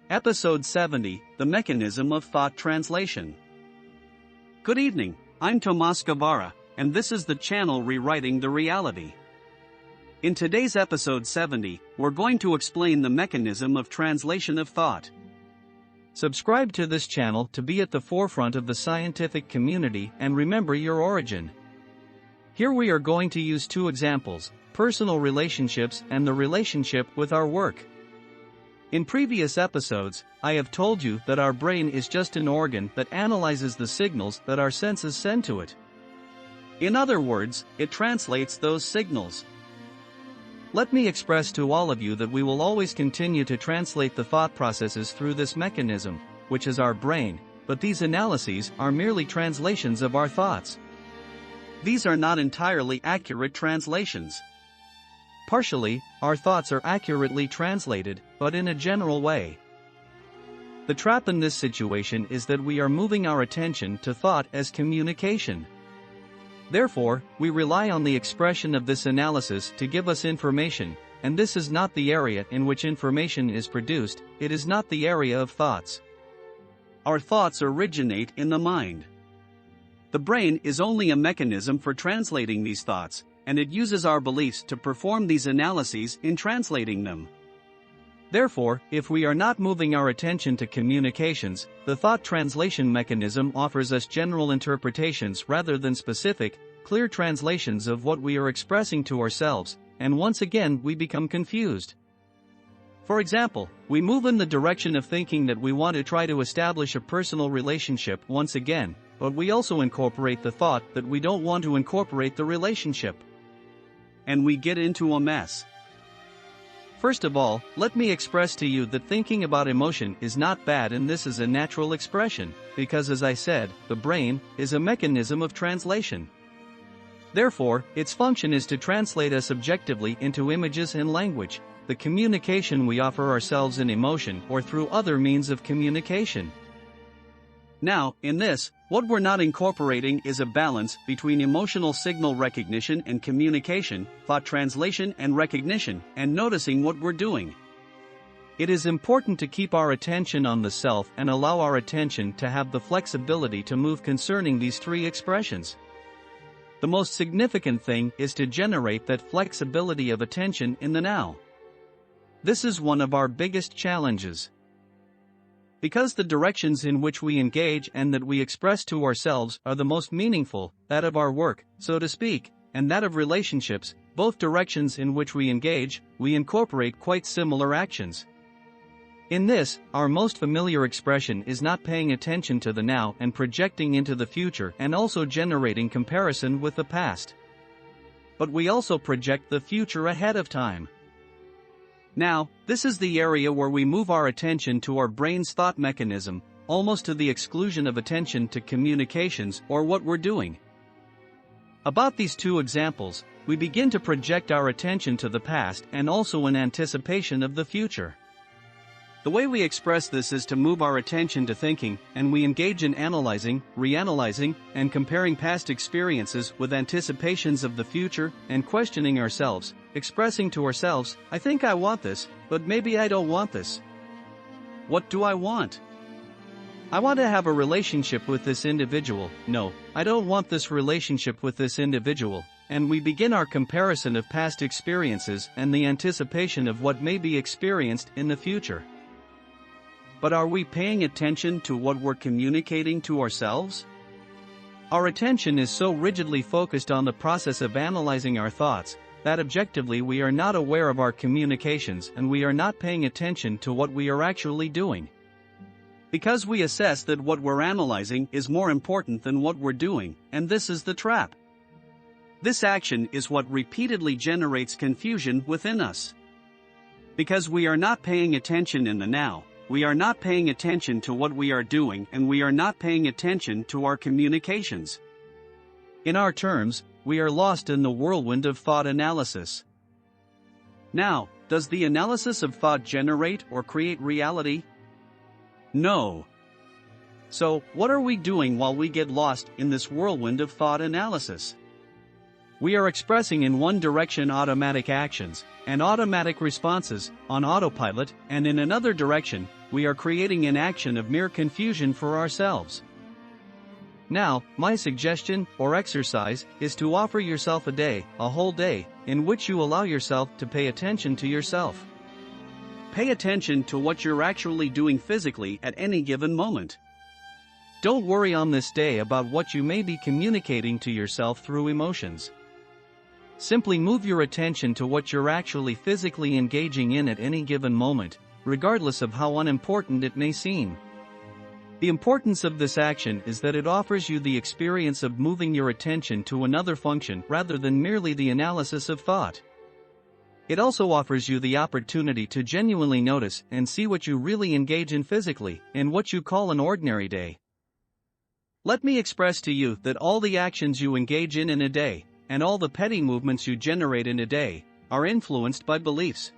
Episode 70, The Mechanism of Thought Translation. Good evening, I'm Tomas Guevara, and this is the channel Rewriting the Reality. In today's episode 70, we're going to explain the mechanism of translation of thought. Subscribe to this channel to be at the forefront of the scientific community and remember your origin. Here we are going to use two examples, personal relationships and the relationship with our work. In previous episodes, I have told you that our brain is just an organ that analyzes the signals that our senses send to it. In other words, it translates those signals. Let me express to all of you that we will always continue to translate the thought processes through this mechanism, which is our brain, but these analyses are merely translations of our thoughts. These are not entirely accurate translations. Partially, our thoughts are accurately translated, but in a general way. The trap in this situation is that we are moving our attention to thought as communication. Therefore, we rely on the expression of this analysis to give us information, and this is not the area in which information is produced, it is not the area of thoughts. Our thoughts originate in the mind. The brain is only a mechanism for translating these thoughts, and it uses our beliefs to perform these analyses in translating them. Therefore, if we are not moving our attention to communications, the thought translation mechanism offers us general interpretations rather than specific, clear translations of what we are expressing to ourselves, and once again we become confused. For example, we move in the direction of thinking that we want to try to establish a personal relationship once again, but we also incorporate the thought that we don't want to incorporate the relationship. And we get into a mess. First of all, let me express to you that thinking about emotion is not bad, and this is a natural expression, because as I said, the brain is a mechanism of translation. Therefore, its function is to translate us objectively into images and language, the communication we offer ourselves in emotion or through other means of communication. Now, in this, what we're not incorporating is a balance between emotional signal recognition and communication, thought translation and recognition, and noticing what we're doing. It is important to keep our attention on the self and allow our attention to have the flexibility to move concerning these three expressions. The most significant thing is to generate that flexibility of attention in the now. This is one of our biggest challenges. Because the directions in which we engage and that we express to ourselves are the most meaningful, that of our work, so to speak, and that of relationships, both directions in which we engage, we incorporate quite similar actions. In this, our most familiar expression is not paying attention to the now and projecting into the future and also generating comparison with the past. But we also project the future ahead of time. Now, this is the area where we move our attention to our brain's thought mechanism, almost to the exclusion of attention to communications or what we're doing. About these two examples, we begin to project our attention to the past and also in anticipation of the future. The way we express this is to move our attention to thinking, and we engage in analyzing, reanalyzing, and comparing past experiences with anticipations of the future and questioning ourselves, expressing to ourselves, I think I want this, but maybe I don't want this. What do I want? I want to have a relationship with this individual. No, I don't want this relationship with this individual. And we begin our comparison of past experiences and the anticipation of what may be experienced in the future. But are we paying attention to what we're communicating to ourselves? Our attention is so rigidly focused on the process of analyzing our thoughts, that objectively we are not aware of our communications and we are not paying attention to what we are actually doing. Because we assess that what we're analyzing is more important than what we're doing, and this is the trap. This action is what repeatedly generates confusion within us. Because we are not paying attention in the now, we are not paying attention to what we are doing, and we are not paying attention to our communications. In our terms, we are lost in the whirlwind of thought analysis. Now, does the analysis of thought generate or create reality? No. So, what are we doing while we get lost in this whirlwind of thought analysis? We are expressing in one direction automatic actions and automatic responses on autopilot, and in another direction, we are creating an action of mere confusion for ourselves. Now, my suggestion, or exercise, is to offer yourself a whole day, in which you allow yourself to pay attention to yourself. Pay attention to what you're actually doing physically at any given moment. Don't worry on this day about what you may be communicating to yourself through emotions. Simply move your attention to what you're actually physically engaging in at any given moment, regardless of how unimportant it may seem. The importance of this action is that it offers you the experience of moving your attention to another function rather than merely the analysis of thought. It also offers you the opportunity to genuinely notice and see what you really engage in physically, in what you call an ordinary day. Let me express to you that all the actions you engage in a day, and all the petty movements you generate in a day, are influenced by beliefs.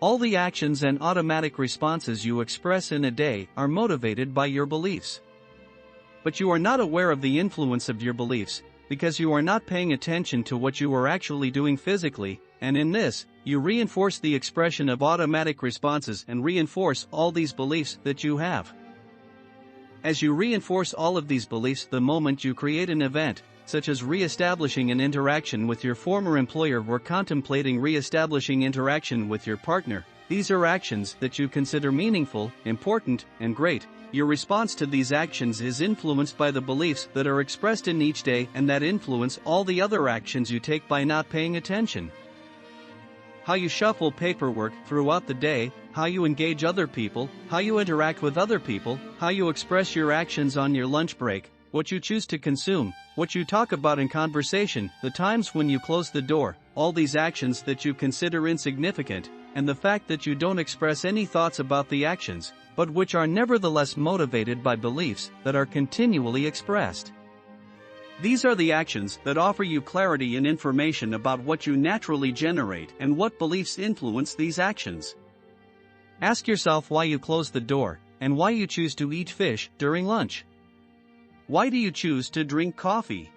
All the actions and automatic responses you express in a day are motivated by your beliefs. But you are not aware of the influence of your beliefs, because you are not paying attention to what you are actually doing physically, and in this, you reinforce the expression of automatic responses and reinforce all these beliefs that you have. As you reinforce all of these beliefs the moment you create an event, such as re-establishing an interaction with your former employer or contemplating re-establishing interaction with your partner, these are actions that you consider meaningful, important, and great. Your response to these actions is influenced by the beliefs that are expressed in each day and that influence all the other actions you take by not paying attention. How you shuffle paperwork throughout the day, how you engage other people, how you interact with other people, how you express your actions on your lunch break, what you choose to consume, what you talk about in conversation, the times when you close the door, all these actions that you consider insignificant, and the fact that you don't express any thoughts about the actions, but which are nevertheless motivated by beliefs that are continually expressed. These are the actions that offer you clarity and information about what you naturally generate and what beliefs influence these actions. Ask yourself why you close the door, and why you choose to eat fish during lunch. Why do you choose to drink coffee?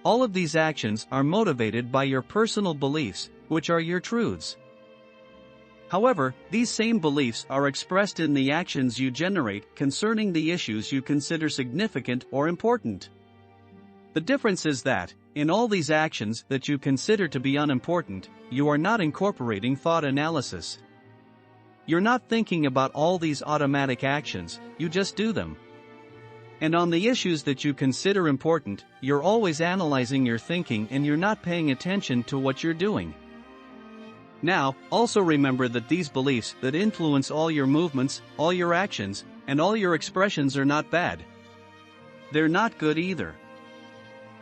All of these actions are motivated by your personal beliefs, which are your truths. However, these same beliefs are expressed in the actions you generate concerning the issues you consider significant or important. The difference is that, in all these actions that you consider to be unimportant, you are not incorporating thought analysis. You're not thinking about all these automatic actions, you just do them. And on the issues that you consider important, you're always analyzing your thinking and you're not paying attention to what you're doing. Now, also remember that these beliefs that influence all your movements, all your actions, and all your expressions are not bad. They're not good either.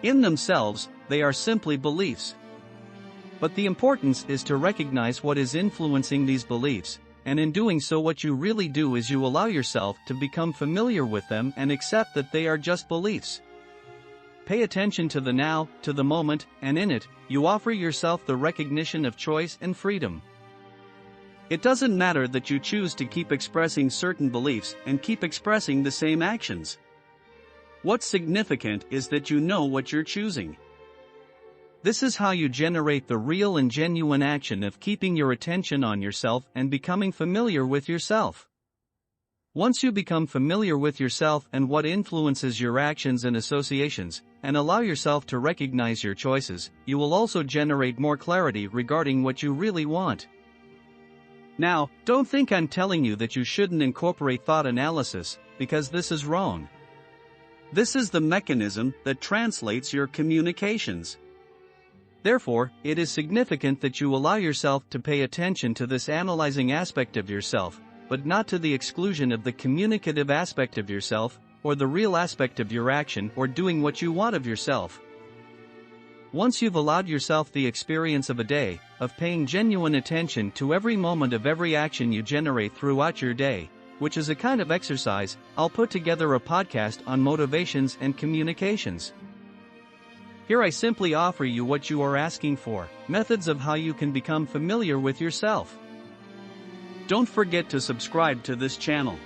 In themselves, they are simply beliefs. But the importance is to recognize what is influencing these beliefs, and in doing so what you really do is you allow yourself to become familiar with them and accept that they are just beliefs. Pay attention to the now, to the moment, and in it, you offer yourself the recognition of choice and freedom. It doesn't matter that you choose to keep expressing certain beliefs and keep expressing the same actions. What's significant is that you know what you're choosing. This is how you generate the real and genuine action of keeping your attention on yourself and becoming familiar with yourself. Once you become familiar with yourself and what influences your actions and associations, and allow yourself to recognize your choices, you will also generate more clarity regarding what you really want. Now, don't think I'm telling you that you shouldn't incorporate thought analysis, because this is wrong. This is the mechanism that translates your communications. Therefore, it is significant that you allow yourself to pay attention to this analyzing aspect of yourself, but not to the exclusion of the communicative aspect of yourself, or the real aspect of your action or doing what you want of yourself. Once you've allowed yourself the experience of a day, of paying genuine attention to every moment of every action you generate throughout your day, which is a kind of exercise, I'll put together a podcast on motivations and communications. Here I simply offer you what you are asking for, methods of how you can become familiar with yourself. Don't forget to subscribe to this channel.